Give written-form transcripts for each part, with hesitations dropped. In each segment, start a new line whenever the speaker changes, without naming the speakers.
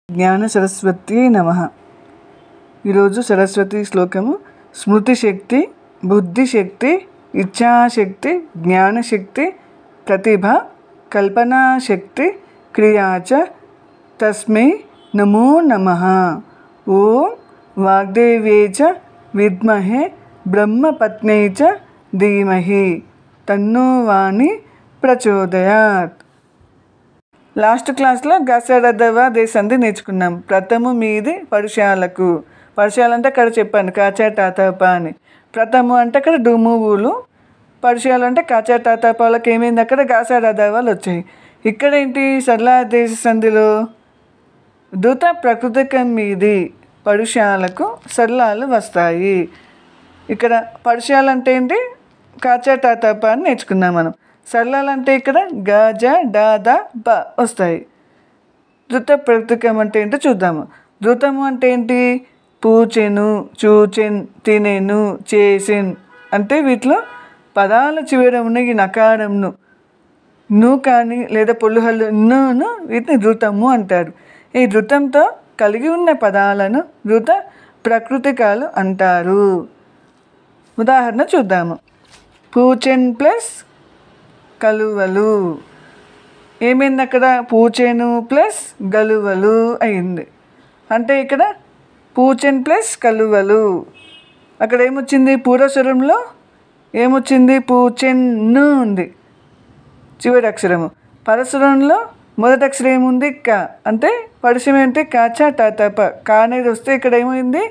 జ్ఞాన సరస్వతి నమః. ఈరోజు సరస్వతి శ్లోకము స్మృతిశక్తి, బుద్ధిశక్తి, ఇచ్ఛాశక్తి, జ్ఞానశక్తి, ప్రతిభ, కల్పనాశక్తి, క్రియాచ తస్మై నమో నమః. ఓం వాగ్దేవ్యై చ విద్మహే బ్రహ్మపత్న్యై చ ధీమహి తన్నో వాణి ప్రచోదయాత్. లాస్ట్ క్లాస్లో గసడదవ దేశంది నేర్చుకున్నాం. ప్రథము మీది పరుషాలకు. పరుషాలు అంటే అక్కడ చెప్పాను కాచాటాతప అని. ప్రథము అంటే అక్కడ డుమువులు, పరుషాలు అంటే కాచాటాతపాలకు ఏమైంది అక్కడ గసడదవాలు వచ్చాయి. ఇక్కడ ఏంటి సరళ దేశ సంధిలో దూత ప్రకృతికం మీది పరుషాలకు సరళాలు వస్తాయి. ఇక్కడ పరుషాలు అంటే ఏంటి కాచాటాతప అని నేర్చుకున్నాం మనం. సరళాలు అంటే ఇక్కడ గ జ డ ద బ వస్తాయి. ధృత ప్రకృతికం అంటే ఏంటో చూద్దాము. ధృతము అంటే ఏంటి పూచెను, చూచెన్, తినెను, చేసెన్ అంటే వీటిలో పదాల చివర ఉన్న ఈ నకారంను ను కానీ లేదా పొల్లుహల్లు ను వీటిని ధృతము అంటారు. ఈ ధృతంతో కలిగి ఉన్న పదాలను ధృత ప్రకృతికాలు అంటారు. ఉదాహరణ చూద్దాము. పూచెన్ ప్లస్ కలువలు. ఏమైంది అక్కడ పూచెను ప్లస్ గలువలు అయింది. అంటే ఇక్కడ పూచెన్ ప్లస్ కలువలు. అక్కడ ఏమొచ్చింది పూర్వస్వరంలో ఏమొచ్చింది పూచెన్ను ఉంది చివరి అక్షరము. పరస్వరంలో మొదటి అక్షరం ఏముంది క. అంటే పరుషం ఏంటి కాచ టతప. క అనేది వస్తే ఇక్కడ ఏమైంది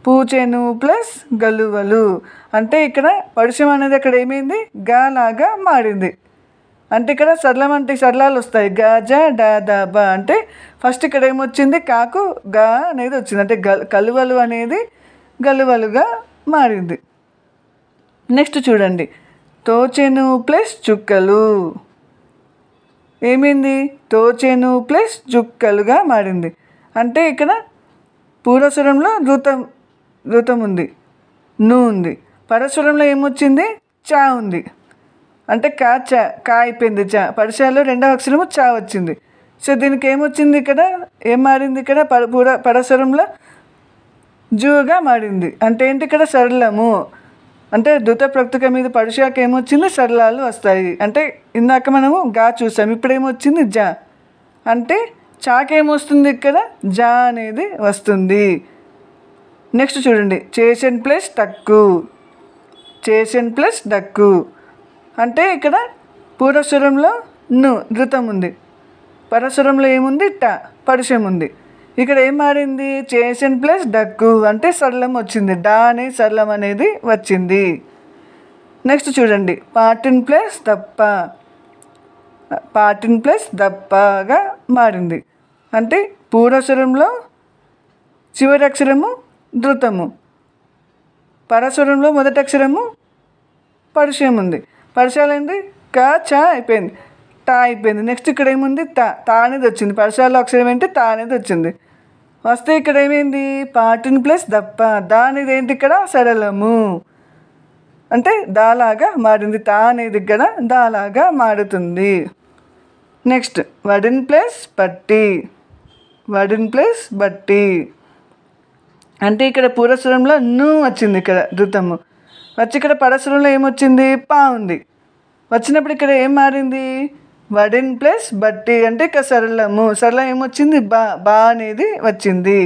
పూచెను ప్లస్ గలువలు. అంటే ఇక్కడ పరుషం అనేది అక్కడ ఏమైంది గా లాగా మారింది. అంటే ఇక్కడ సరళం అంటే సరళాలు వస్తాయి గ జ డ ద బ. అంటే ఫస్ట్ ఇక్కడ ఏమొచ్చింది కాకు గా అనేది వచ్చింది. అంటే కలువలు అనేది గలువలుగా మారింది. నెక్స్ట్ చూడండి తోచెను ప్లస్ చుక్కలు. ఏమైంది తోచెను ప్లస్ చుక్కలుగా మారింది. అంటే ఇక్కడ పూర్వస్వరంలో ధృతం ఉంది, ను ఉంది. పరస్వరంలో ఏమొచ్చింది చా ఉంది. అంటే కా చ కా అయిపోయింది చ. పరుషాలు రెండవ అక్షరము చా వచ్చింది. సో దీనికి ఏమొచ్చింది ఇక్కడ ఏం మారింది ఇక్కడ పరస్వరంలో జూగా మారింది. అంటే ఏంటి ఇక్కడ సరళము. అంటే ధృత ప్రకృతిక మీద పరుషాక ఏమొచ్చింది సరళాలు వస్తాయి. అంటే ఇందాక మనము గా చూసాం, ఇప్పుడు ఏమొచ్చింది జా. అంటే చాకేమొస్తుంది ఇక్కడ జా అనేది వస్తుంది. నెక్స్ట్ చూడండి చేసెన్ ప్లస్ టక్కు. చేసెన్ plus duck. అంటే ఇక్కడ పూర్వస్వరంలో ను ధృతం ఉంది, పరస్వరంలో ఏముంది ట పరుషం ఉంది. ఇక్కడ ఏం మారింది చేసెన్ ప్లస్ డక్కు అంటే సరళం వచ్చింది. డా అనే సరళం అనేది వచ్చింది. నెక్స్ట్ చూడండి పాటిన్ ప్లస్ దప్ప. పాటిన్ ప్లస్ దప్పగా మారింది. అంటే పూర్వస్వరంలో చివరి అక్షరము ధృతము, పరస్వరంలో మొదటి అక్షరము పరుషం ఉంది. పరుషాలు ఏంటి క చ అయిపోయింది, టా అయిపోయింది. నెక్స్ట్ ఇక్కడ ఏముంది తా అనేది వచ్చింది. పరుషాల అక్షరం ఏంటి తా అనేది వచ్చింది. వస్తే ఇక్కడ ఏమైంది పాటిన్ ప్లస్ దప్ప. దా అనేది ఏంటి ఇక్కడ సరళము. అంటే దాలాగా మారింది. తా అనేది ఇక్కడ దాలాగా మారుతుంది. నెక్స్ట్ వడిన్ ప్లస్ బట్టి. వడిన్ ప్లస్ బట్టి అంటే ఇక్కడ పూర్వస్వరంలో ను వచ్చింది ఇక్కడ ధృతము వచ్చి ఇక్కడ పరస్వరంలో ఏమొచ్చింది పా ఉంది. వచ్చినప్పుడు ఇక్కడ ఏం మారింది వడిన్ ప్లస్ బట్టి. అంటే ఇక్కడ సరళము. సరళం ఏమొచ్చింది బా అనేది వచ్చింది.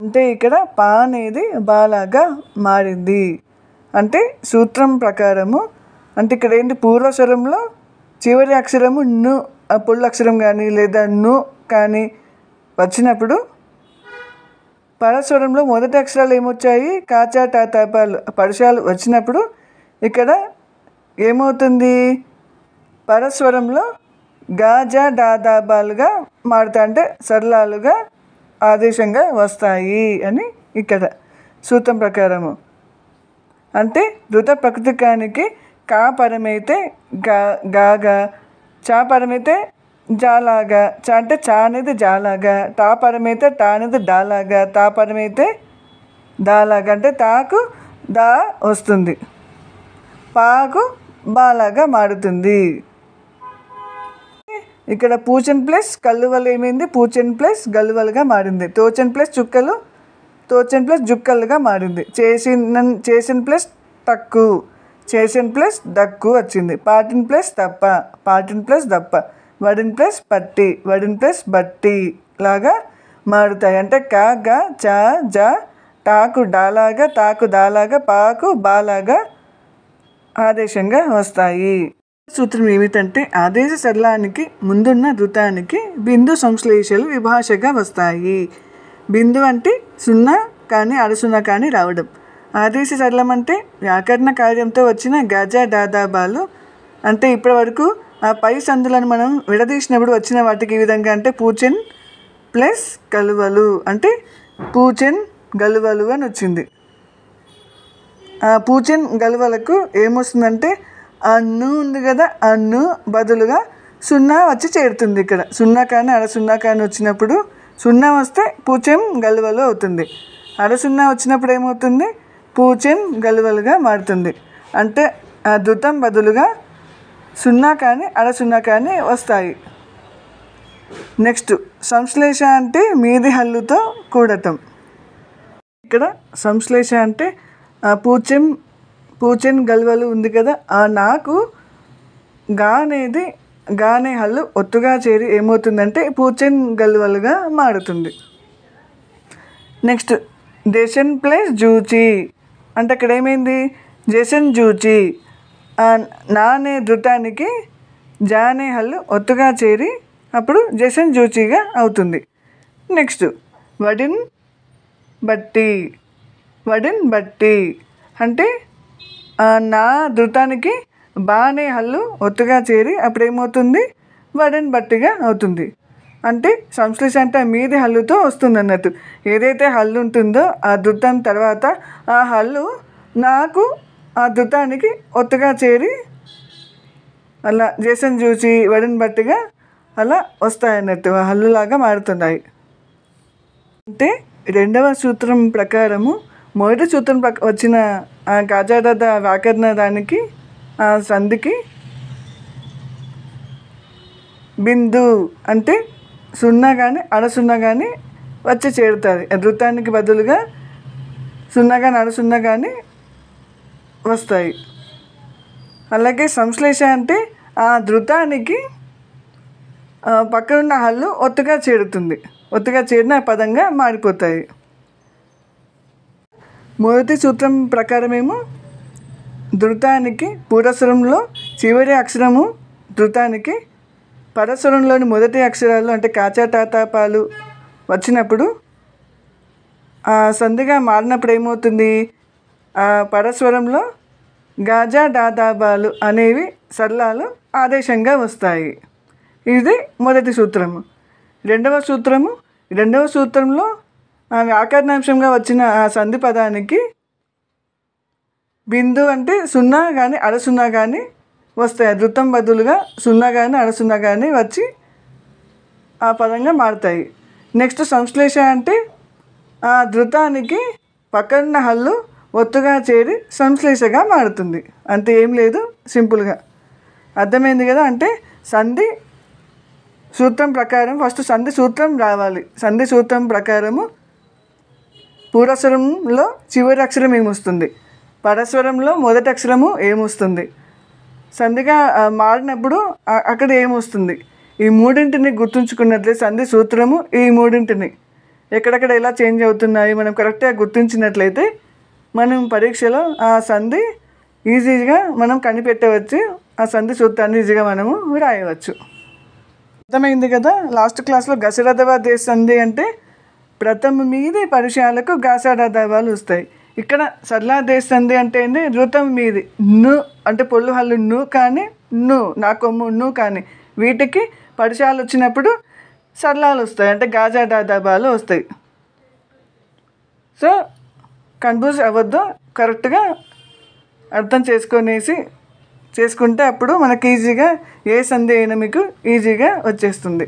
అంటే ఇక్కడ పా అనేది బాలాగా మారింది. అంటే సూత్రం ప్రకారము అంటే ఇక్కడ ఏంటి పూర్వస్వరంలో చివరి అక్షరము ను పొల్లు అక్షరం కానీ లేదా ను కానీ వచ్చినప్పుడు పరస్వరంలో మొదటి అక్షరాలు ఏమొచ్చాయి కాచా టాతాపాలు పరుషాలు వచ్చినప్పుడు ఇక్కడ ఏమవుతుంది పరస్వరంలో గా జ డా దా బాలుగా మారుతాయి. అంటే సరళాలుగా ఆదేశంగా వస్తాయి అని ఇక్కడ సూత్రం ప్రకారము. అంటే ధృత ప్రకృతికానికి కా పరమైతే గాగా, చా పరమైతే జాలాగా. చా అంటే చా అనేది జాలాగా, టా పరమైతే టా అనేది డాలాగా, తా పరమైతే దాలాగా. అంటే తాకు దా వస్తుంది, పాకు బాలాగా మారుతుంది. ఇక్కడ పూచెన్ ప్లస్ కల్లువలు ఏమైంది, పూచెన్ ప్లస్ గల్లువలుగా మారింది. తోచెన్ ప్లస్ చుక్కలు, తోచెన్ ప్లస్ జుక్కలుగా మారింది. చేసిన ప్లస్ తక్కు, చేసిన ప్లస్ దక్కు వచ్చింది. పాటిన్ ప్లస్ తప్ప, పాటిన్ ప్లస్ దప్ప. వడిన్ ప్లస్ పట్టి, వడిన్ ప్లస్ బట్టి లాగా మారుతాయి. అంటే క గ చ జ టాకు డాలాగా, తాకు దాలాగా, పాకు బాలాగా ఆదేశంగా వస్తాయి. సూత్రం ఏమిటంటే ఆదేశ సరళానికి ముందున్న ధృతానికి బిందు సంశ్లేషలు విభాషగా వస్తాయి. బిందు అంటే సున్నా కానీ అరసున్నా కానీ రావడం. ఆదేశ సరళం అంటే వ్యాకరణ కార్యంతో వచ్చిన గజ దాదాబాలు. అంటే ఇప్పటి వరకు ఆ పై సందులను మనం విడదీసినప్పుడు వచ్చిన వాటికి ఈ విధంగా అంటే పూచెన్ ప్లస్ కలువలు అంటే పూచెన్ గలువలు అని వచ్చింది. ఆ పూచెన్ గలువలకు ఏమొస్తుందంటే అన్ను ఉంది కదా, అన్ను బదులుగా సున్నా వచ్చి చేరుతుంది. ఇక్కడ సున్నా కానీ అరసున్నా కానీ వచ్చినప్పుడు సున్నా వస్తే పూచెన్ గలువలు అవుతుంది. అరసున్నా వచ్చినప్పుడు ఏమవుతుంది, పూచెన్ గలువలుగా మారుతుంది. అంటే ఆ ధృతం బదులుగా సున్నా కానీ అరసున్నా కానీ వస్తాయి. నెక్స్ట్ సంశ్లేష అంటే మీది హల్లుతో కూడటం. ఇక్కడ సంశ్లేష అంటే పూచెన్ గల్వలు ఉంది కదా, ఆ నాకు గా అనేది గా అనే హల్లు ఒత్తుగా చేరి ఏమవుతుందంటే పూచెన్ గల్వలుగా మారుతుంది. నెక్స్ట్ జెషన్ ప్లస్ జూచి అంటే అక్కడ ఏమైంది, జెషన్ జూచి నా అనే ధృతానికి జా అనే హల్లు ఒత్తుగా చేరి అప్పుడు జెషన్ జూచిగా అవుతుంది. నెక్స్ట్ వడిన్ బట్టి, వడిన్ బట్టి అంటే నా ధృతానికి బా అనే హల్లు ఒత్తుగా చేరి అప్పుడు ఏమవుతుంది, వడిన్ బట్టిగా అవుతుంది. అంటే సంశ్లేష అంటే మీది హల్లుతో వస్తుంది అన్నట్టు. ఏదైతే హల్లు ఉంటుందో ఆ ధృతం తర్వాత ఆ హల్లు నాకు ఆ ధృతానికి ఒత్తుగా చేరి అలా జేసన్ చూసి వడిన్ బట్టిగా అలా వస్తాయన్నట్టు, హల్లులాగా మారుతున్నాయి. అంటే రెండవ సూత్రం ప్రకారము మొదటి సూత్రం వచ్చిన ఆ గాజాదాద వ్యాకరణ దానికి ఆ సంధికి బిందు అంటే సున్నా కానీ అరసున్నా కానీ వచ్చి చేరుతుంది. ధృతానికి బదులుగా సున్నా కానీ అరసున్నా కానీ వస్తాయి. అలాగే సంశ్లేష అంటే ఆ ధృతానికి పక్కనున్న హల్లు ఒత్తుగా చేరుతుంది, ఒత్తుగా చేరిన పదంగా మారిపోతాయి. మొదటి సూత్రం ప్రకారమేమో ధృతానికి పూర్వస్వరంలో చివరి అక్షరము ధృతానికి పరస్వరంలోని మొదటి అక్షరాలు అంటే కాచా టాతాపాలు వచ్చినప్పుడు ఆ సంధిగా మారినప్పుడు ఏమవుతుంది, ఆ పరస్వరంలో గాజా దాదాబాలు అనేవి సరళాలు ఆదేశంగా వస్తాయి. ఇది మొదటి సూత్రము. రెండవ సూత్రంలో ఆ వ్యాకరణాంశంగా వచ్చిన ఆ సంధి పదానికి బిందు అంటే సున్నా కానీ అరసున్నా కానీ వస్తాయి. ధృతం బదులుగా సున్నా కానీ అరసున్నా కానీ వచ్చి ఆ పదంగా మారుతాయి. నెక్స్ట్ సంశ్లేష అంటే ఆ ధృతానికి పక్కన హల్లు ఒత్తుగా చేరి సంశ్లేషగా మారుతుంది. అంతే, ఏం లేదు, సింపుల్గా అర్థమైంది కదా. అంటే సంధి సూత్రం ప్రకారం ఫస్ట్ సంధి సూత్రం రావాలి. సంధి సూత్రం ప్రకారము పూర్వస్వరంలో చివరి అక్షరం ఏమొస్తుంది, పరస్వరంలో మొదటి అక్షరము ఏమొస్తుంది, సంధిగా మారినప్పుడు అక్కడ ఏమొస్తుంది, ఈ మూడింటిని గుర్తుంచుకున్నట్లే సంధి సూత్రము ఈ మూడింటిని ఎక్కడెక్కడ ఎలా చేంజ్ అవుతున్నాయి మనం కరెక్ట్గా గుర్తించినట్లయితే మనం పరీక్షలో ఆ సంధి ఈజీగా మనం కనిపెట్టవచ్చు, ఆ సంధి సూత్రాన్ని ఈజీగా మనము రాయవచ్చు. అర్థమైంది కదా. లాస్ట్ క్లాస్లో గసరదవా దేశ సంధి అంటే ప్రథమ మీది పరుషాలకు గాసాడదవాలు వస్తాయి. ఇక్కడ సరళా దేశ సంధి అంటే ఏంటి, ధృతం మీది ను అంటే పొల్లు హల్లు ను కానీ ను నా కొమ్ము ను కానీ వీటికి పరుషాలు వచ్చినప్పుడు సరళాలు వస్తాయి అంటే గాజాడాదాబాలు వస్తాయి. సో కన్ఫ్యూజ్ అవ్వద్దు, కరెక్ట్గా అర్థం చేసుకుంటే అప్పుడు మనకి ఈజీగా ఏ సంధి అయినా మీకు ఈజీగా వచ్చేస్తుంది.